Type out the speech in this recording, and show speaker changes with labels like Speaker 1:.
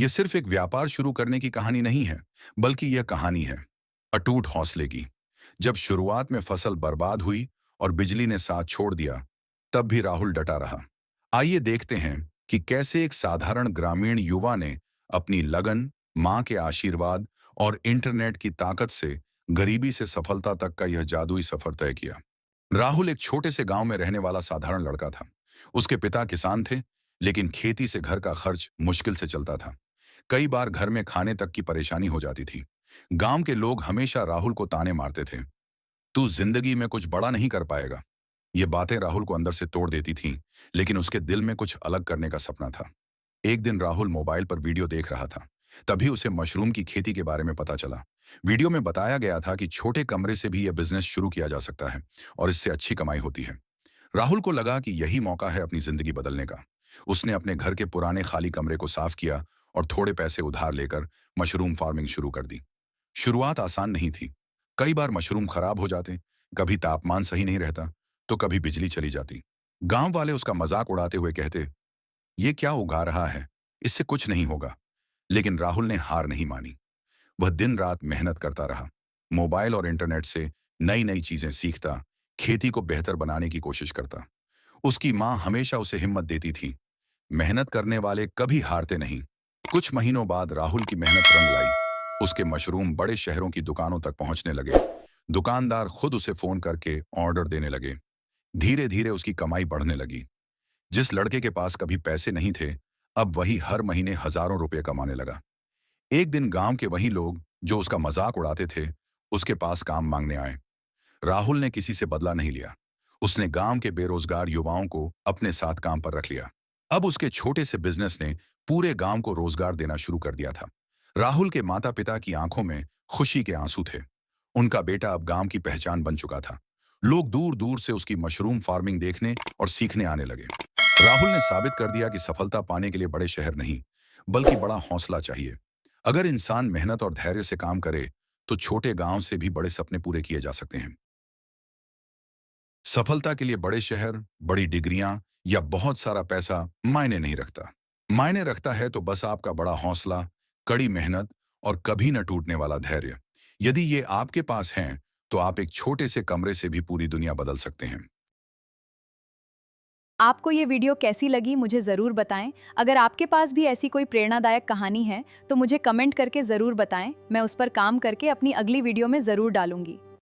Speaker 1: यह सिर्फ एक व्यापार शुरू करने की कहानी नहीं है, बल्कि यह कहानी है अटूट हौसले की। जब शुरुआत में फसल बर्बाद हुई और बिजली ने साथ छोड़ दिया, तब भी राहुल डटा रहा। आइए देखते हैं कि कैसे एक साधारण ग्रामीण युवा ने अपनी लगन, मां के आशीर्वाद और इंटरनेट की ताकत से गरीबी से सफलता तक का यह जादुई सफर तय किया। राहुल एक छोटे से गांव में रहने वाला साधारण लड़का था। उसके पिता किसान थे, लेकिन खेती से घर का खर्च मुश्किल से चलता था। कई बार घर में खाने तक की परेशानी हो जाती थी। गांव के लोग हमेशा राहुल को ताने मारते थे, तू जिंदगी में कुछ बड़ा नहीं कर पाएगा। ये बातें राहुल को अंदर से तोड़ देती थीं, लेकिन उसके दिल में कुछ अलग करने का सपना था। एक दिन राहुल मोबाइल पर वीडियो देख रहा था। तभी उसे मशरूम की खेती के बारे में पता चला। वीडियो में बताया गया था कि छोटे कमरे से भी यह बिजनेस शुरू किया जा सकता है और इससे अच्छी कमाई होती है। राहुल को लगा कि यही मौका है अपनी जिंदगी बदलने का। उसने अपने घर के पुराने खाली कमरे को साफ किया और थोड़े पैसे उधार लेकर मशरूम फार्मिंग शुरू कर दी। शुरुआत आसान नहीं थी। कई बार मशरूम खराब हो जाते, कभी तापमान सही नहीं रहता, तो कभी बिजली चली जाती। गांव वाले उसका मजाक उड़ाते हुए कहते, ये क्या उगा रहा है, इससे कुछ नहीं होगा। लेकिन राहुल ने हार नहीं मानी। वह दिन रात मेहनत करता रहा। मोबाइल और इंटरनेट से नई नई चीजें सीखता, खेती को बेहतर बनाने की कोशिश करता। उसकी मां हमेशा उसे हिम्मत देती थी, मेहनत करने वाले कभी हारते नहीं। कुछ महीनों बाद राहुल की मेहनत रंग लाई। उसके मशरूम बड़े शहरों की दुकानों तक पहुंचने लगे। दुकानदार खुद उसे फोन करके ऑर्डर देने लगे। धीरे धीरे उसकी कमाई बढ़ने लगी। जिस लड़के के पास कभी पैसे नहीं थे, अब वही हर महीने हजारों रुपए कमाने लगा। एक दिन गांव के वही लोग जो उसका मजाक उड़ाते थे, उसके पास काम मांगने आए। राहुल ने किसी से बदला नहीं लिया। उसने गांव के बेरोजगार युवाओं को अपने साथ काम पर रख लिया। अब उसके छोटे से बिजनेस ने पूरे गांव को रोजगार देना शुरू कर दिया था। राहुल के माता पिता की आंखों में खुशी के आंसू थे। उनका बेटा अब गांव की पहचान बन चुका था। लोग दूर दूर से उसकी मशरूम फार्मिंग देखने और सीखने आने लगे। राहुल ने साबित कर दिया कि सफलता पाने के लिए बड़े शहर नहीं, बल्कि बड़ा हौसला चाहिए। अगर इंसान मेहनत और धैर्य से काम करे, तो छोटे गांव से भी बड़े सपने पूरे किए जा सकते हैं। सफलता के लिए बड़े शहर, बड़ी डिग्रियां या बहुत सारा पैसा मायने नहीं रखता। मायने रखता है तो बस आपका बड़ा हौसला, कड़ी मेहनत और कभी न टूटने वाला धैर्य। यदि ये आपके पास हैं, तो आप एक छोटे से कमरे से भी पूरी दुनिया बदल सकते हैं।
Speaker 2: आपको ये वीडियो कैसी लगी मुझे ज़रूर बताएं। अगर आपके पास भी ऐसी कोई प्रेरणादायक कहानी है तो मुझे कमेंट करके ज़रूर बताएं। मैं उस पर काम करके अपनी अगली वीडियो में ज़रूर डालूंगी।